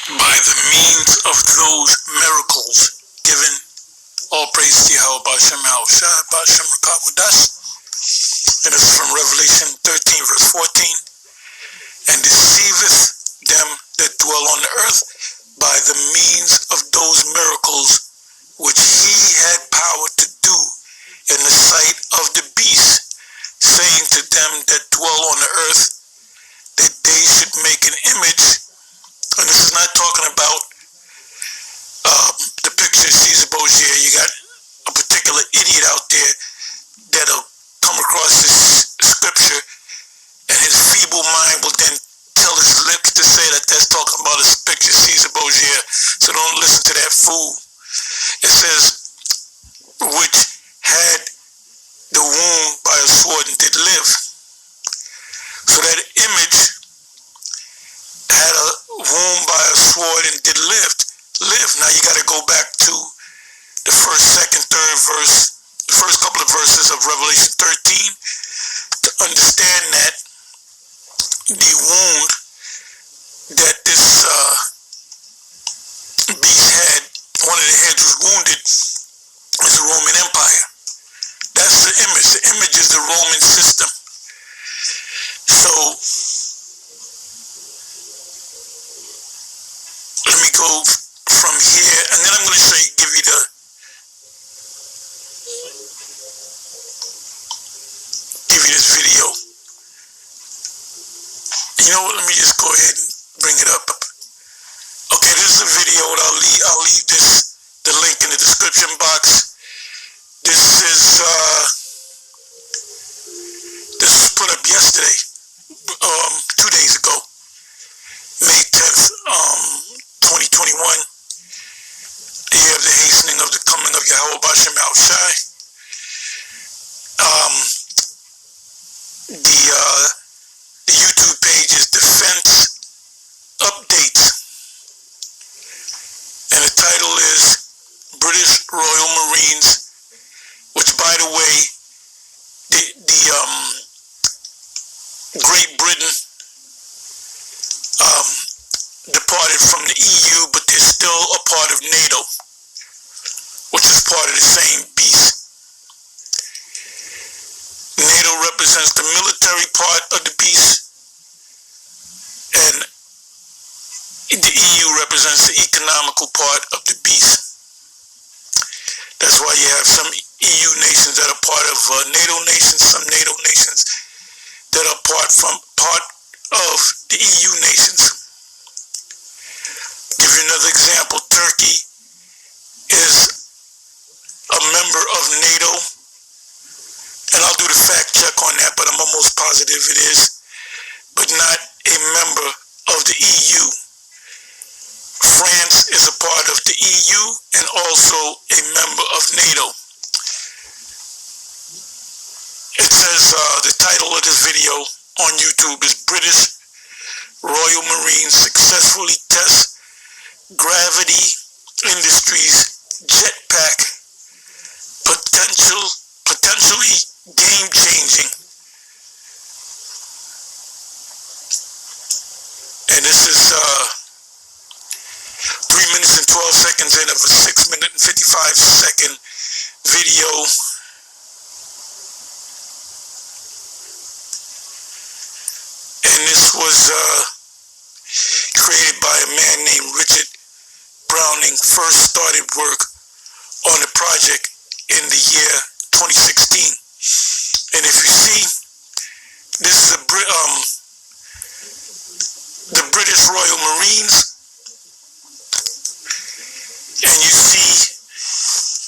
by the means of those miracles given. All praise to Yahweh Ba'ashem Yahushua Ba'ashem Rakakwadash. And this is from Revelation 13 verse 14. And deceiveth them that dwell on the earth by the means of those miracles which he had power to do in the sight of the beast, saying to them that dwell on the earth that they should make an image. And this is not talking about the picture of Caesar Borgia. You got a particular idiot out there that'll come across this scripture, and his feeble mind will then tell his lips to say that that's talking about a picture of Caesar Borgia. So don't listen to that fool. It says, which had the wound by a sword and did live. So that image had a wound by a sword and did live. Now you got to go back to the first, second, third verse, the first couple of verses of Revelation 13 to understand that the wound that this beast had, one of the heads was wounded, is the Roman Empire. That's the image. The image is the Roman system. So let me go from here, and then I'm going to give you this video. You know what? Let me just go ahead and bring it up. Okay, this is a video. I'll leave the link in the description box. This was put up yesterday, 2 days ago, May 10th, 2021. You have the hastening of the coming of Yahweh Ba'ashem Yahushua. The YouTube page is Defense Updates, and the title is British Royal Marines, which, by the way, the Great Britain departed from the EU, but they're still a part of NATO, which is part of the same beast. NATO represents the military part of the beast, and the EU represents the economical part of the beast. That's why you have some EU nations that are part of NATO nations, some NATO nations that are part of the EU nations. Give you another example. Turkey is a member of NATO, and I'll do the fact check on that, but I'm almost positive it is, but not a member of the EU. France is a part of the EU and also a member of NATO. It says the title of this video on YouTube is British Royal Marines Successfully Test Gravity Industries Jetpack Potentially Game-Changing. And this is 3 minutes and 12 seconds in of a 6 minute and 55 second video. And this was created by a man named Richard Browning. First started work on the project in the year 2016. And if you see, this is the British Royal Marines, and you see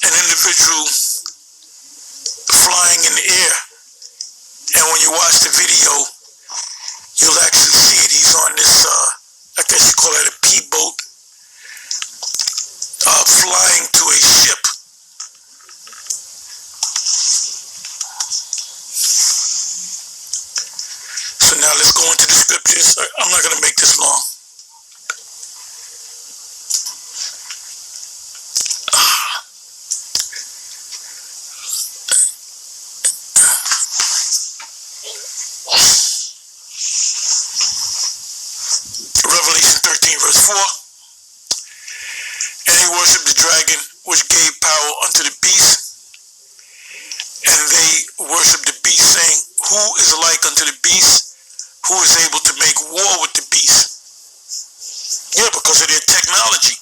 an individual flying in the air. And when you watch the video, you'll actually see it. He's on this, I guess you call it a P-boat, flying to a ship. So now let's go into the scriptures. I'm not going to make this long. Revelation 13 verse 4. worshiped the dragon, which gave power unto the beast, and they worshiped the beast, saying, who is like unto the beast? Who is able to make war with the beast? Yeah, because of their technology.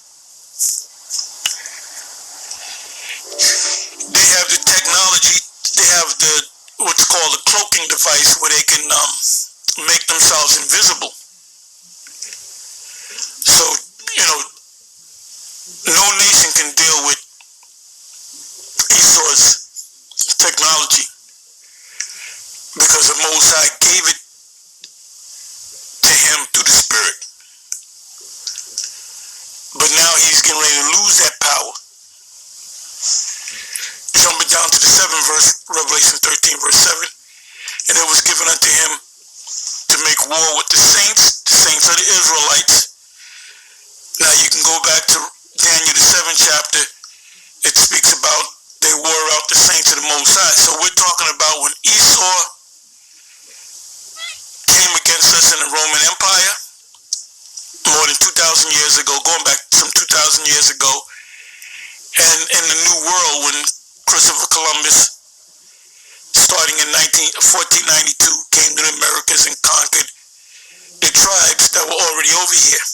They have the technology, they have what's called a cloaking device where they can make themselves invisible. So, no nation can deal with Esau's technology because the Most High gave it to him through the Spirit. But now he's getting ready to lose that power. Jumping down to the 7th verse, Revelation 13 verse 7, and it was given unto him to make war with the saints of the Israelites. Now you can go back to Daniel the 7th chapter. It speaks about they wore out the saints of the Most High. So we're talking about when Esau came against us in the Roman Empire more than 2,000 years ago, going back some 2,000 years ago, and in the New World when Christopher Columbus, starting in 1492, came to the Americas and conquered the tribes that were already over here.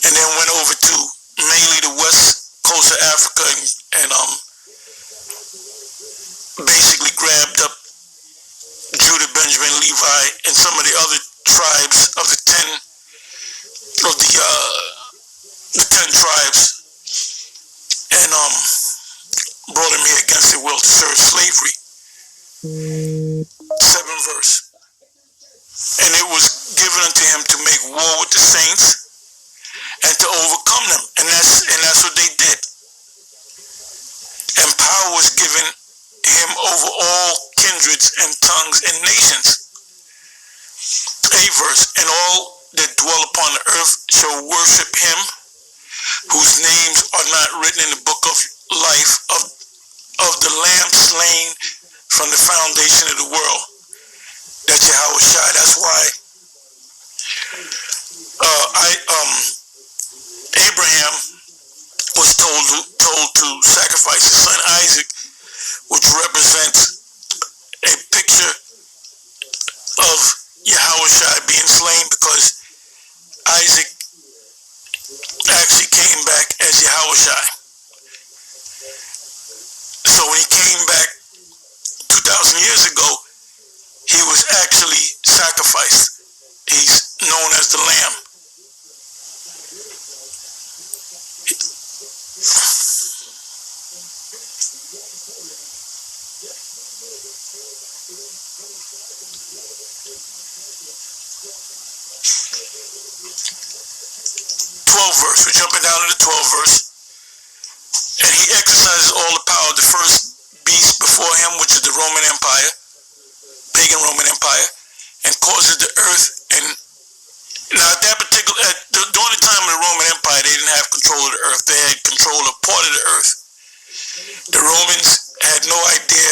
And then went over to mainly the west coast of Africa and basically grabbed up Judah, Benjamin, Levi, and some of the other tribes of the 10 tribes, and brought him here against their will to serve slavery. 7th verse. And it was given unto him to make war with the saints and to overcome them. And that's what they did. And power was given him over all kindreds and tongues and nations. 8th verse. And all that dwell upon the earth shall worship him, whose names are not written in the book of life of the Lamb slain from the foundation of the world. That's Yahweh Shai. That's why Abraham was told to sacrifice his son Isaac, which represents a picture of Yahweh Shai being slain, because Isaac actually came back as Yahweh Shai. So when he came back 2,000 years ago, he was actually sacrificed. He's known as the Lamb. Verse. We're jumping down to the 12th verse. And he exercises all the power of the first beast before him, which is the Roman Empire, pagan Roman Empire, and causes the earth. And now at that particular, during the time of the Roman Empire, they didn't have control of the earth. They had control of part of the earth. The Romans had no idea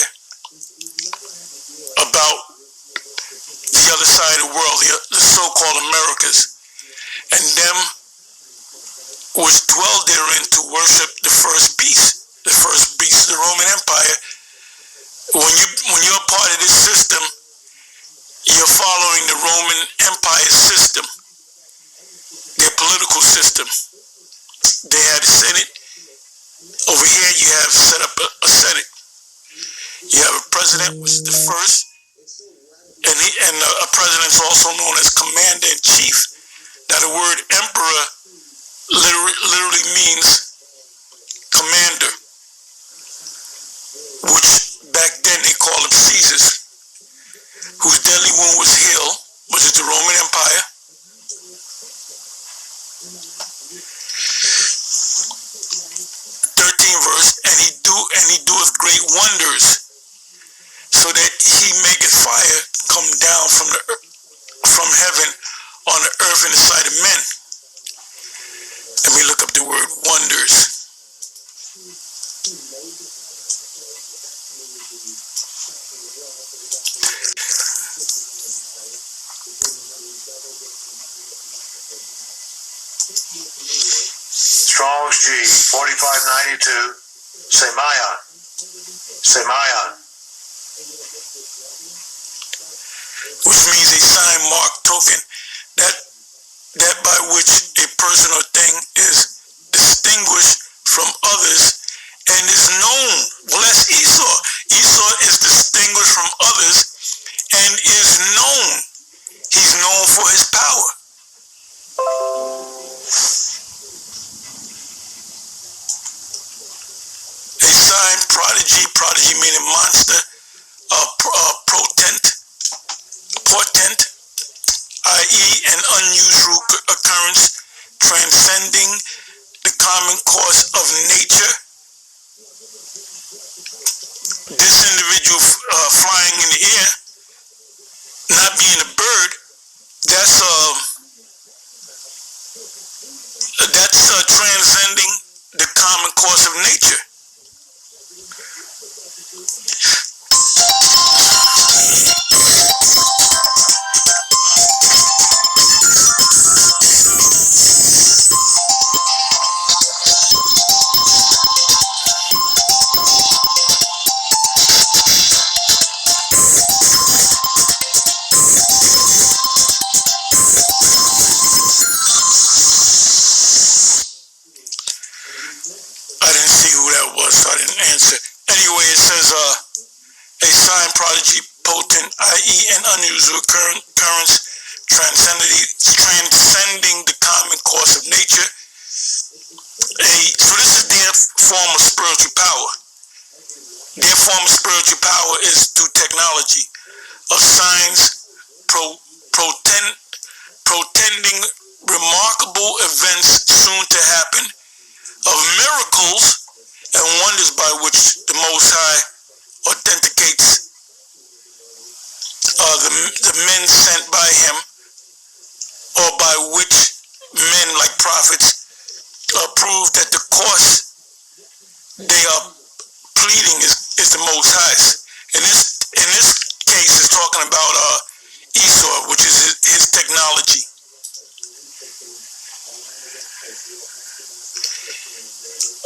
about the other side of the world, the so-called Americas, and them which dwelled therein to worship the first beast of the Roman Empire. When you're part of this system, you're following the Roman Empire system, their political system. They had a Senate. Over here you have set up a Senate. You have a president, which is the first, and a president is also known as commander-in-chief. Now the word emperor literally means commander, which back then they called him Caesars, whose deadly wound was healed, which is the Roman Empire. 13th verse, and he doeth great wonders, so that he maketh fire come down from heaven on the earth in the sight of men. Let me look up the word wonders. Strong's G 4592. Semayan. Semayan. Which means a sign, mark, token, that by which a person or thing is distinguished from others and is known. Well, that's Esau. Esau is distinguished from others and is known. He's known for his power. A sign, prodigy, prodigy meaning monster, portent, i.e. an unusual occurrence transcending the common course of nature. This individual flying in the air, not being a bird, that's transcending the common course of nature. I didn't see who that was, so I didn't answer. Anyway, it says a sign, prodigy, potent, i.e. an unusual occurrence transcending the common course of nature. So this is their form of spiritual power. Their form of spiritual power is through technology of signs portending remarkable events soon to happen, of miracles and wonders by which the Most High authenticates the men sent by him, or by which men like prophets prove that the course they are pleading is the Most High's. In this case, it's talking about Esau, which is his technology.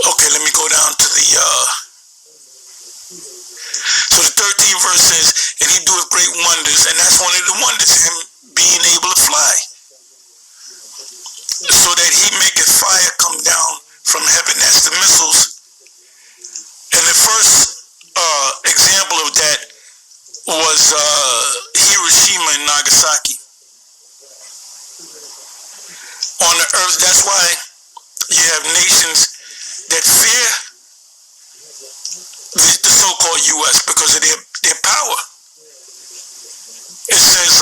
Okay, let me go down to the, so the 13th verse says, and he doeth great wonders, and that's one of the wonders, him being able to fly, so that he maketh fire come down from heaven. That's the missiles. And the first example of that was Hiroshima and Nagasaki. On the earth, that's why you have nations that fear the so-called U.S. because of their power. It says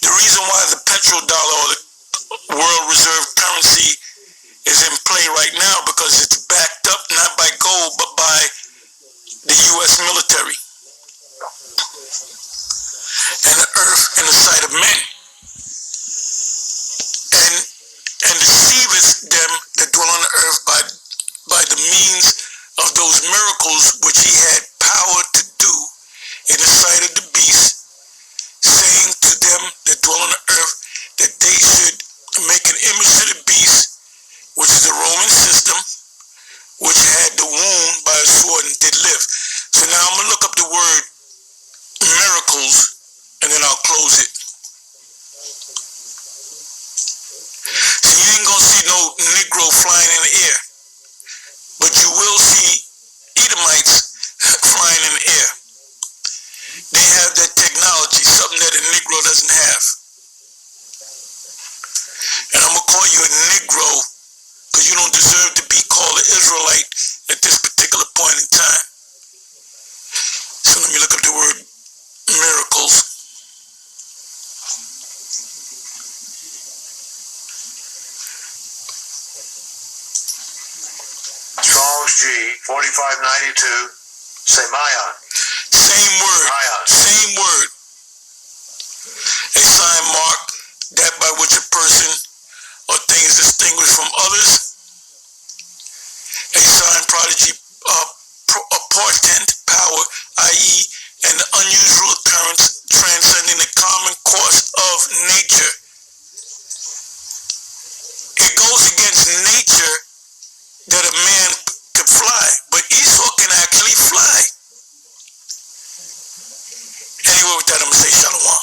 the reason why the petrodollar, or the world reserve currency, is in play right now because it's backed up not by gold but by the U.S. military and the earth in the sight of men, and deceiveth them that dwell on the earth by the means of those miracles which he had power to do in the sight of the beast, saying to them that dwell on the earth that they should make an image to the beast, which is the Roman system, which had the wound by a sword and did live. So now I'm going to look up the word miracles, and then I'll close it. So you ain't going to see no Negro flying in the air, but you will see Edomites flying in the air. They have that technology, something that a Negro doesn't have. And I'm going to call you a Negro because you don't deserve to be called an Israelite at this particular point in time. So let me look up the word miracles. Strong's G 4592. Semayan. Same word. Same word. A sign, mark, that by which a person or thing is distinguished from others. A sign, prodigy, a portent, power, i.e. an unusual occurrence transcending the common course of nature. It goes against nature that a man could fly, but Esau can actually fly. Anyway, with that, I'm going to say shalom.